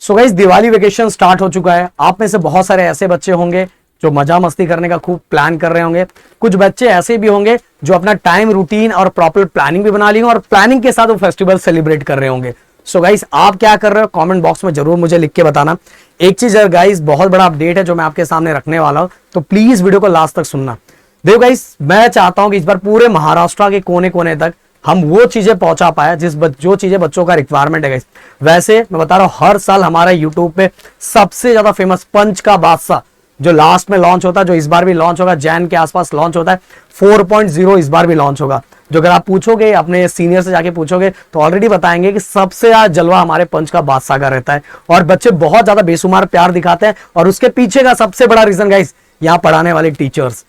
So guys Diwali vacation start हो चुका है। आप में से बहुत सारे ऐसे बच्चे होंगे जो मजा मस्ती करने का खूब प्लान कर रहे होंगे। कुछ बच्चे ऐसे भी होंगे जो अपना टाइम रूटीन और प्रॉपर प्लानिंग भी बना ली और प्लानिंग के साथ वो फेस्टिवल सेलिब्रेट कर रहे होंगे। सो गाइस आप क्या कर रहे हो कमेंट बॉक्स में जरूर मुझे लिख के बताना। एक चीज है गाइस, बहुत बड़ा अपडेट है जो मैं आपके सामने रखने वाला हूं, तो प्लीज वीडियो को लास्ट तक सुनना। देखो गाइस, मैं चाहता हूं कि इस बार पूरे महाराष्ट्र के कोने कोने तक हम वो चीजें पहुंचा पाए जो चीजें बच्चों का रिक्वायरमेंट है गाइस। वैसे मैं बता रहा हूं, हर साल हमारा यूट्यूब पे सबसे ज्यादा फेमस पंच का बादशाह जो लास्ट में लॉन्च होता है, जो इस बार भी लॉन्च होगा, जैन के आसपास लॉन्च होता है, 4.0 इस बार भी लॉन्च होगा। जो अगर आप पूछोगे अपने सीनियर से जाके पूछोगे तो ऑलरेडी बताएंगे कि सबसे ज्यादा जलवा हमारे पंच का बादशाह का रहता है और बच्चे बहुत ज्यादा बेशुमार प्यार दिखाते हैं। और उसके पीछे का सबसे बड़ा रीजन गाइस, यहाँ पढ़ाने वाले टीचर्स,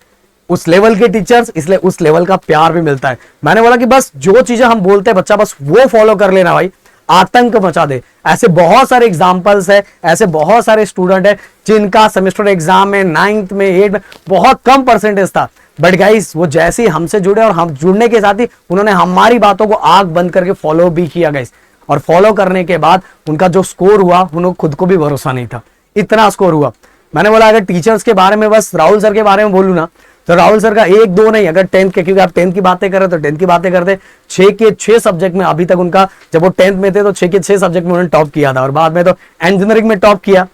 उस लेवल के टीचर्स, इसलिए उस लेवल का प्यार भी मिलता है। मैंने बोला कि बस जो चीजें हम बोलते हैं बच्चा बस वो फॉलो कर लेना भाई, आतंक मचा दे। ऐसे बहुत सारे एग्जाम्पल्स है, ऐसे बहुत सारे स्टूडेंट है जिनका सेमेस्टर एग्जाम में 9th में 8th में बहुत कम परसेंटेज था, बट गाइस वो जैसे ही हमसे जुड़े और हम जुड़ने के साथ ही उन्होंने हमारी बातों को आंख बंद करके फॉलो भी किया गाइस। और फॉलो करने के बाद उनका जो स्कोर हुआ, उनको खुद को भी भरोसा नहीं था, इतना स्कोर हुआ। मैंने बोला अगर टीचर्स के बारे में बस राहुल सर के बारे में बोलूं ना, तो राहुल सर का 1-2 नहीं, अगर 10th के, क्योंकि आप 10th की बातें कर रहे तो 10th की बातें करते, 6 के 6 सब्जेक्ट में अभी तक उनका, जब वो 10th में थे तो 6 के 6 सब्जेक्ट में उन्होंने टॉप किया था और बाद में तो इंजीनियरिंग में टॉप किया।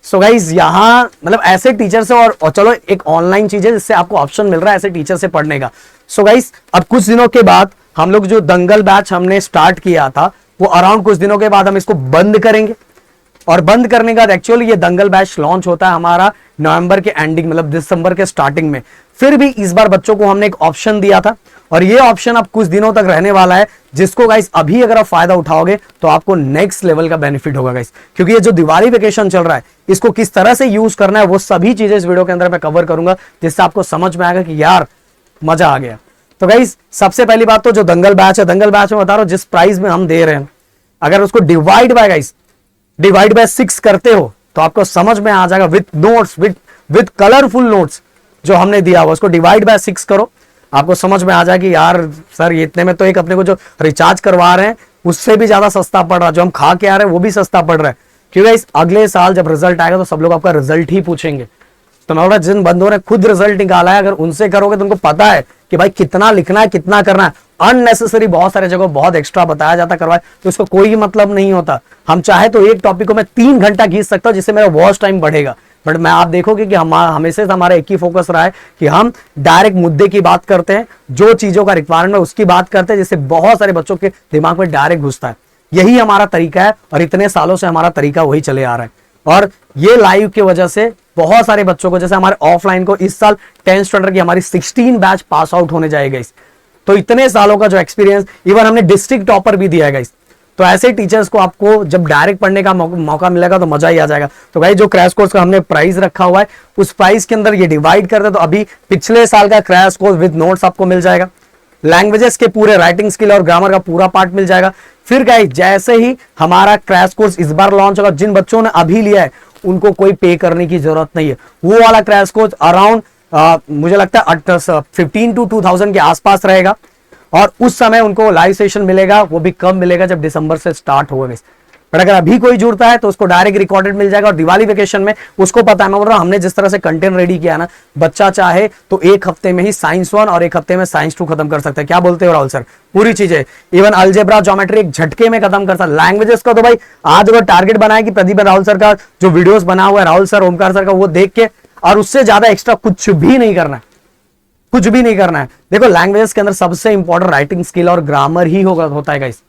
सो गाइज यहाँ मतलब ऐसे टीचर से और चलो एक ऑनलाइन चीज है जिससे आपको ऑप्शन मिल रहा है ऐसे टीचर से पढ़ने का। सो गाइज अब कुछ दिनों के बाद हम लोग जो दंगल बैच हमने स्टार्ट किया था वो अराउंड कुछ दिनों के बाद हम इसको बंद करेंगे। और बंद करने के बाद एक्चुअली ये दंगल बैच लॉन्च होता है हमारा नवंबर के एंडिंग, मतलब दिसंबर के स्टार्टिंग में। फिर भी इस बार बच्चों को हमने एक ऑप्शन दिया था और ये ऑप्शन अब कुछ दिनों तक रहने वाला है, जिसको गाइस अभी अगर आप फायदा उठाओगे तो आपको नेक्स्ट लेवल का बेनिफिट होगा गाइस। क्योंकि ये जो दिवाली वेकेशन चल रहा है इसको किस तरह से यूज करना है वो सभी चीजें इस वीडियो के अंदर मैं कवर करूंगा, जिससे आपको समझ में आएगा कि यार मजा आ गया। तो गाइस सबसे पहली बात तो जो दंगल बैच है, दंगल बैच में बता रहा हूं जिस प्राइस में हम दे रहे हैं, अगर उसको डिवाइड बाय 6 करते हो तो आपको समझ में आ जाएगा with notes, with colourful notes जो हमने दिया हुआ, उसको डिवाइड बाय 6 करो, आपको समझ में आ जाएगा कि यार सर ये इतने में तो एक अपने को जो रिचार्ज करवा रहे हैं उससे भी ज्यादा सस्ता पड़ रहा है, जो हम खा के आ रहे हैं वो भी सस्ता पड़ रहा है। क्योंकि इस अगले साल जब रिजल्ट आएगा तो सब लोग आपका रिजल्ट ही पूछेंगे। तो मैं बोला जिन बंदों ने खुद रिजल्ट निकाला है अगर उनसे करोगे तो उनको पता है कि भाई कितना लिखना है, कितना करना है। अननेसेसरी बहुत सारे जगह बहुत एक्स्ट्रा बताया जाता करवाए तो इसको कोई मतलब नहीं होता। हम चाहे तो एक टॉपिक को मैं 3 घंटा खींच सकता हूं जिससे मेरा वॉच टाइम बढ़ेगा, बट मैं आप देखोगे कि हमेशा हमारा एक ही फोकस रहा है कि हम डायरेक्ट मुद्दे की बात करते हैं, जो चीजों का रिक्वायरमेंट है उसकी बात करते हैं, जिससे बहुत सारे बच्चों के दिमाग में डायरेक्ट घुसता है। यही हमारा तरीका है और इतने सालों से हमारा तरीका वही चले आ रहा है। और ये लाइव की वजह से बहुत सारे बच्चों को, जैसे हमारे ऑफलाइन को इस साल 10th स्टैंडर्ड की हमारी 16 बैच पास आउट होने जाएगा इस, तो इतने सालों का जो एक्सपीरियंस, इवन हमने डिस्ट्रिक्ट टॉपर भी दिया है गाइस। तो ऐसे टीचर्स को आपको जब डायरेक्ट पढ़ने का मौका मिलेगा तो मजा ही आ जाएगा। तो भाई जो क्रैश कोर्स का हमने प्राइस रखा हुआ है उस प्राइस के अंदर ये डिवाइड कर दे तो अभी पिछले साल का क्रैश कोर्स विद नोट्स आपको मिल जाएगा, लैंग्वेजेस के पूरे राइटिंग स्किल और ग्रामर का पूरा पार्ट मिल जाएगा। फिर गाइस जैसे ही हमारा क्रैश कोर्स इस बार लॉन्च होगा, जिन बच्चों ने अभी लिया है उनको कोई पे करने की जरूरत नहीं है। वो वाला क्रैश कोर्स अराउंड मुझे लगता है 15 to 2000 के आसपास रहेगा और उस समय उनको लाइव सेशन मिलेगा, वो भी कम मिलेगा जब दिसंबर से स्टार्ट होगा। बट अगर अभी कोई जुड़ता है तो उसको डायरेक्ट रिकॉर्डेड मिल जाएगा और दिवाली वेकेशन में उसको पता है, मैं बोल रहा हूं हमने जिस तरह से कंटेंट रेडी किया ना, बच्चा चाहे तो 1 हफ्ते में ही साइंस 1 और 1 हफ्ते में साइंस 2 खत्म कर सकता है। क्या बोलते हो राहुल सर? पूरी चीजें, इवन अलजेब्रा ज्योमेट्री एक झटके में खत्म कर सकता है। लैंग्वेजेस का तो भाई आज अगर टारगेट बनाया कि प्रदीप राहुल सर का जो वीडियोस बना हुआ है, राहुल सर ओमकार सर का, वो देख के और उससे ज्यादा एक्स्ट्रा कुछ भी नहीं करना है, कुछ भी नहीं करना है। देखो लैंग्वेजेस के अंदर सबसे इंपॉर्टेंट राइटिंग स्किल और ग्रामर ही होता है गाइस।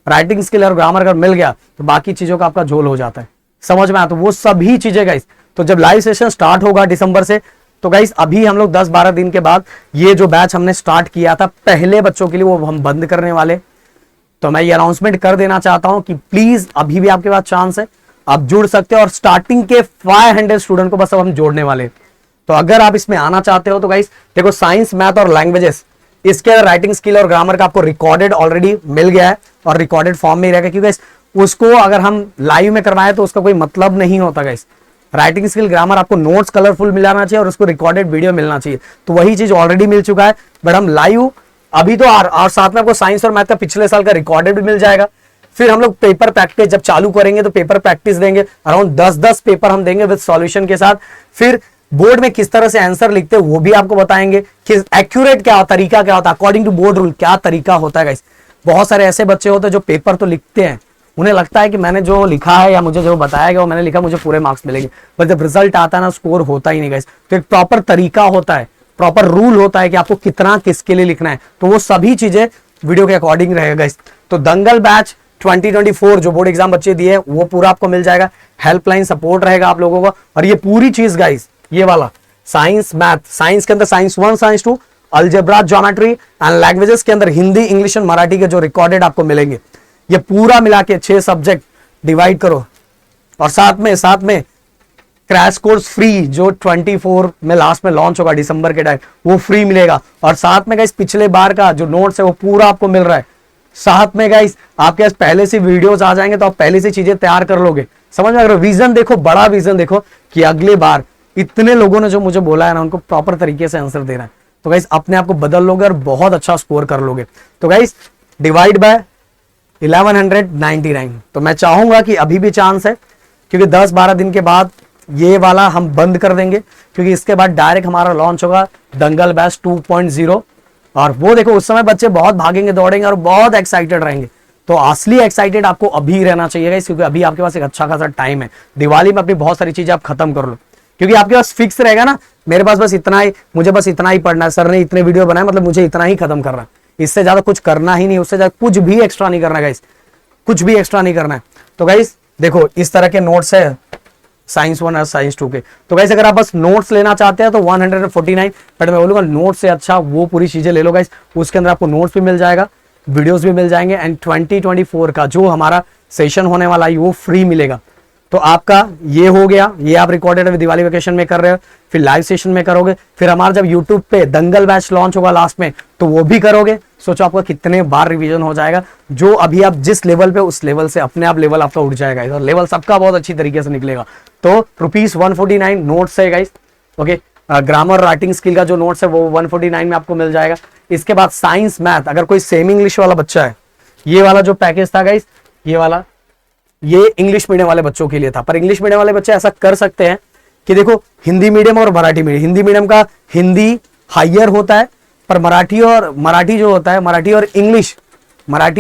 राइटिंग स्किल और ग्रामर अगर मिल गया तो बाकी चीजों का आपका झोल हो जाता है, समझ में आया? तो वो सभी चीजें गाइस, तो जब लाइव सेशन स्टार्ट होगा दिसंबर से, तो गाइस अभी हम लोग 10-12 दिन के बाद ये जो बैच हमने स्टार्ट किया था पहले बच्चों के लिए वो हम बंद करने वाले। तो मैं ये अनाउंसमेंट कर देना चाहता हूं कि प्लीज अभी भी आपके पास चांस है, आप जुड़ सकते हो और स्टार्टिंग के 500 स्टूडेंट को बस अब हम जोड़ने वाले। तो अगर आप इसमें आना चाहते हो तो गाइस देखो साइंस, मैथ और लैंग्वेजेस, इसके राइटिंग स्किल और ग्रामर का आपको रिकॉर्डेड ऑलरेडी मिल गया है और रिकॉर्डेड फॉर्म में ही रहेगा, क्योंकि उसको अगर हम लाइव में करवाएं तो उसका कोई मतलब नहीं होता गाइस। राइटिंग स्किल ग्रामर आपको नोट्स कलरफुल मिलाना चाहिए और उसको रिकॉर्डेड वीडियो मिलना चाहिए, तो वही चीज ऑलरेडी मिल चुका है। बट हम लाइव अभी तो और साथ में आपको साइंस और मैथ का पिछले साल का रिकॉर्डेड भी मिल जाएगा, फिर हम लोग पेपर प्रैक्टिस जब चालू करेंगे तो पेपर प्रैक्टिस देंगे, अराउंड 10 पेपर हम देंगे विद सॉल्यूशन के साथ। फिर बोर्ड में किस तरह से आंसर लिखते हैं वो भी आपको बताएंगे कि एक्यूरेट क्या तरीका क्या होता है, अकॉर्डिंग टू बोर्ड रूल क्या तरीका होता है गाइस। बहुत सारे ऐसे बच्चे होते हैं जो पेपर तो लिखते हैं, उन्हें लगता है कि मैंने जो लिखा है या मुझे जो बताया गया वो मैंने लिखा, मुझे पूरे मार्क्स मिलेंगे, पर जब रिजल्ट आता है ना स्कोर होता ही नहीं गाइस। तो एक प्रॉपर तरीका होता है, प्रॉपर रूल होता है कि आपको कितना किसके लिए लिखना है, तो वो सभी चीजें वीडियो के अकॉर्डिंग रहेगा गाइस। तो दंगल बैच 2024 जो बोर्ड एग्जाम बच्चे दिए वो पूरा आपको मिल जाएगा, हेल्पलाइन सपोर्ट रहेगा आप लोगों का। और ये पूरी चीज गाइस, ये वाला साइंस मैथ, साइंस के अंदर science 1 science 2, algebra geometry and languages के अंदर हिंदी इंग्लिश और मराठी के जो रिकॉर्डेड आपको मिलेंगे, ये पूरा मिला के 6 सब्जेक्ट डिवाइड करो। और साथ में क्रैश कोर्स फ्री जो 24 में लास्ट में लॉन्च होगा दिसंबर के टाइम, वो फ्री मिलेगा। और साथ में गाइस पिछले बार का जो नोट्स है वो पूरा आपको मिल रहा है। साथ में गाइस आपके पास पहले से वीडियोस आ जाएंगे तो आप पहले से चीजें तैयार कर लोगे, समझ में आ रहा है। विजन देखो, बड़ा विजन देखो कि अगली बार इतने लोगों ने जो मुझे बोला है ना उनको प्रॉपर तरीके से आंसर देना है, तो गाइस अपने आप को बदल लोगे और बहुत अच्छा स्कोर कर लोगे। तो गाइस डिवाइड बाय 1199, तो मैं चाहूंगा कि अभी भी चांस है, क्योंकि 10-12 दिन के बाद ये वाला हम बंद कर देंगे, क्योंकि इसके बाद डायरेक्ट हमारा लॉन्च होगा दंगल बैच 2.0। और वो देखो उस समय बच्चे बहुत भागेंगे दौड़ेंगे और बहुत एक्साइटेड रहेंगे। तो असली एक्साइटेड आपको अभी रहना चाहिए, क्योंकि अभी आपके पास एक अच्छा खासा टाइम है। दिवाली में अपनी बहुत सारी चीजें आप खत्म कर लो, क्योंकि आपके पास फिक्स रहेगा ना, मेरे पास बस इतना ही, मुझे बस इतना ही पढ़ना है, सर ने इतने वीडियो बनाए मतलब मुझे इतना ही खत्म करना है, इससे ज्यादा कुछ करना ही नहीं, उससे ज्यादा कुछ भी एक्स्ट्रा नहीं करना है गाइस, कुछ भी एक्स्ट्रा नहीं करना है। तो गाइस देखो इस तरह के नोट्स है साइंस 1 और साइंस 2 के। तो गाइस अगर आप बस नोट्स लेना चाहते हैं तो 149, बट मैं बोलूंगा नोट्स से अच्छा वो पूरी चीजें ले लो गाइस, उसके अंदर आपको नोट्स भी मिल जाएगा, वीडियोस भी मिल जाएंगे, एंड 2024 का जो हमारा सेशन होने वाला है वो फ्री मिलेगा। तो आपका ये हो गया, ये आप रिकॉर्डेड दिवाली वेकेशन में कर रहे हो, फिर लाइव सेशन में करोगे, फिर हमारा जब यूट्यूब पे दंगल बैच लॉन्च होगा लास्ट में तो वो भी करोगे। सोचो आपका कितने बार रिवीजन हो जाएगा, जो अभी आप जिस लेवल पे उस लेवल से अपने आप लेवल आपका उठ जाएगा, और लेवल सबका बहुत अच्छी तरीके से निकलेगा। तो ₹149 नोट्स है guys, okay. Grammar writing skill का जो नोट्स है वो 149 में आपको मिल जाएगा। इसके बाद साइंस मैथ, अगर कोई सेमी इंग्लिश वाला बच्चा है, ये वाला जो पैकेज था गाइस, ये वाला ये इंग्लिश मीडियम वाले बच्चों के लिए था, पर इंग्लिश मीडियम वाले बच्चे ऐसा कर सकते हैं कि देखो हिंदी मीडियम और मराठी मीडियम, हिंदी मीडियम का हिंदी हायर होता है, पर मराठी जो होता है, मराठी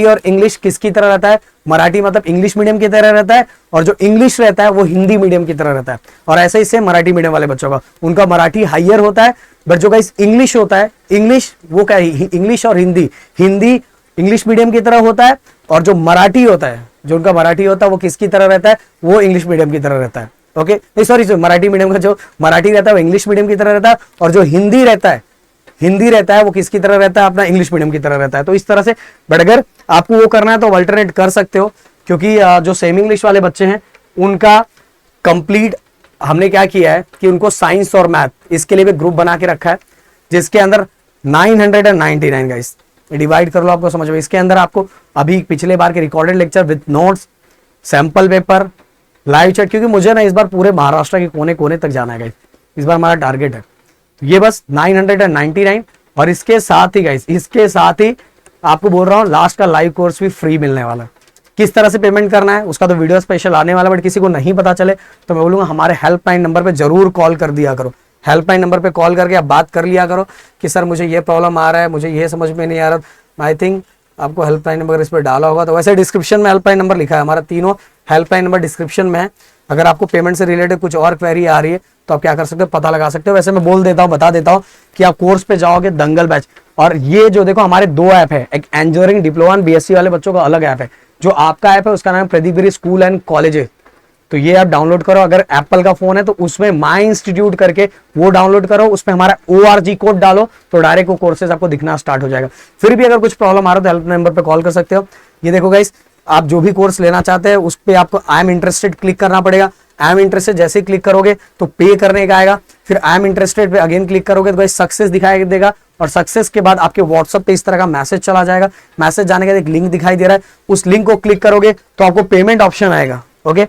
और इंग्लिश किसकी तरह रहता है, मराठी मतलब इंग्लिश मीडियम की तरह रहता है, और जो इंग्लिश रहता है वो हिंदी मीडियम की तरह रहता है। और ऐसे ही से मराठी मीडियम वाले बच्चों का, उनका मराठी हायर होता है, बट जो गाइस इंग्लिश होता है, इंग्लिश वो क्या है, इंग्लिश और हिंदी इंग्लिश मीडियम की तरह होता है, और जो मराठी होता है, जो उनका मराठी होता है वो किसकी तरह रहता है, वो इंग्लिश मीडियम की तरह रहता है। ओके नहीं सॉरी, मराठी मीडियम का जो मराठी रहता है वो इंग्लिश मीडियम की तरह रहता है, और जो हिंदी रहता है वो किसकी तरह रहता है, अपना इंग्लिश मीडियम की तरह रहता है। तो इस तरह से, बट अगर आपको वो करना है तो अल्टरनेट कर सकते हो, क्योंकि जो सेमी इंग्लिश वाले बच्चे हैं उनका कंप्लीट हमने क्या किया है कि उनको साइंस और मैथ इसके लिए भी ग्रुप बना के रखा है, जिसके अंदर 999 गाइस डिवाइड कर लो, आपको समझ में। इसके अंदर आपको अभी पिछले बार के recorded lecture with notes, sample paper, live chat, क्योंकि मुझे ना इस बार पूरे महाराष्ट्र के कोने कोने तक जाना है गाइस, इस बार हमारा टारगेट है। ये बस 999, और इसके साथ ही गाइस, इसके साथ ही आपको बोल रहा हूँ लास्ट का लाइव कोर्स भी फ्री मिलने वाला है। किस तरह से पेमेंट करना है उसका तो वीडियो स्पेशल आने वाला, बट किसी को नहीं पता चले तो मैं बोलूंगा हमारे हेल्पलाइन नंबर पे जरूर कॉल कर दिया करो। हेल्पलाइन नंबर पे कॉल करके आप बात कर लिया करो कि सर मुझे ये प्रॉब्लम आ रहा है, मुझे ये समझ में नहीं आ रहा। आई थिंक आपको हेल्पलाइन नंबर इस पर डाला होगा, तो वैसे डिस्क्रिप्शन में हेल्पलाइन नंबर लिखा है, हमारा तीनों हेल्पलाइन नंबर डिस्क्रिप्शन में है। अगर आपको पेमेंट से रिलेटेड कुछ और क्वेरी आ रही है तो आप क्या कर सकते हो, पता लगा सकते हो। वैसे मैं बोल देता हूँ, बता देता हूँ कि आप कोर्स पे जाओगे दंगल बैच, और ये जो देखो हमारे 2 ऐप है, एक इंजीनियरिंग डिप्लोमा बीएससी वाले बच्चों का अलग ऐप है, जो आपका ऐप है उसका नाम प्रदीप गिरी स्कूल एंड कॉलेज है, तो ये आप डाउनलोड करो। अगर एप्पल का फोन है तो उसमें माई इंस्टीट्यूट करके वो डाउनलोड करो, उसमें हमारा ORG कोड डालो तो डायरेक्ट वो कोर्सेज आपको दिखना स्टार्ट हो जाएगा। फिर भी अगर कुछ प्रॉब्लम आ रहा है तो हेल्प नंबर पे कॉल कर सकते हो। ये देखो गाइस, आप जो भी कोर्स लेना चाहते हैं उस पर आपको आई एम इंटरेस्टेड क्लिक करना पड़ेगा। आई एम इंटरेस्टेड जैसे ही क्लिक करोगे तो पे करने का आएगा, फिर आई एम इंटरेस्टेड पे अगेन क्लिक करोगे तो गाइस सक्सेस दिखाई देगा, और सक्सेस के बाद आपके व्हाट्सएप पे इस तरह का मैसेज चला जाएगा। मैसेज जाने के बाद एक लिंक दिखाई दे रहा है, उस लिंक को क्लिक करोगे तो आपको पेमेंट ऑप्शन आएगा। ओके,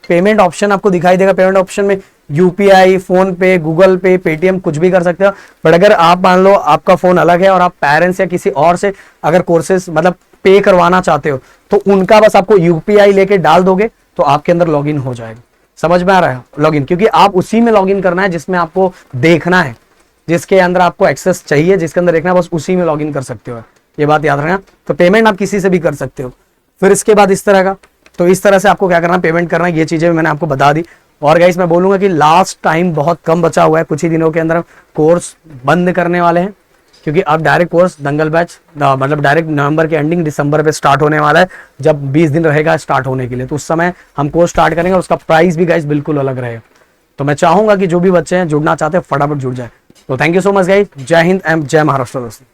पेमेंट ऑप्शन आपको दिखाई देगा। पेमेंट ऑप्शन में यूपीआई, फोन पे, गूगल पे, पेटीएम कुछ भी कर सकते हो। बट अगर आप मान लो आपका फोन अलग है और आप पेरेंट्स या किसी और से अगर कोर्सेज मतलब पे करवाना चाहते हो तो उनका बस आपको यूपीआई लेके डाल दोगे तो आपके अंदर लॉगिन हो जाएगा। समझ में आ रहा है लॉगिन? क्योंकि आप उसी में लॉगिन करना है जिसमें आपको देखना है, जिसके अंदर आपको एक्सेस चाहिए, जिसके अंदर देखना है, बस उसी में लॉगिन कर सकते हो। ये बात याद रखना। तो पेमेंट आप किसी से भी कर सकते हो। फिर इसके बाद इस तरह का, तो इस तरह से आपको क्या करना है, पेमेंट करना है। ये चीजें मैंने आपको बता दी। और गाइस मैं बोलूंगा कि लास्ट टाइम बहुत कम बचा हुआ है, कुछ ही दिनों के अंदर कोर्स बंद करने वाले हैं, क्योंकि अब डायरेक्ट कोर्स दंगल बैच मतलब डायरेक्ट नवंबर के एंडिंग दिसंबर पे स्टार्ट होने वाला है, जब 20 दिन रहेगा स्टार्ट होने के लिए। तो उस समय हम कोर्स स्टार्ट करेंगे और उसका प्राइस भी गाइस बिल्कुल अलग रहेगा। तो मैं चाहूंगा कि जो भी बच्चे हैं जुड़ना चाहते हैं फटाफट जुड़ जाए। तो thank you so much guys. जय हिंद एंड जय महाराष्ट्र दोस्तों।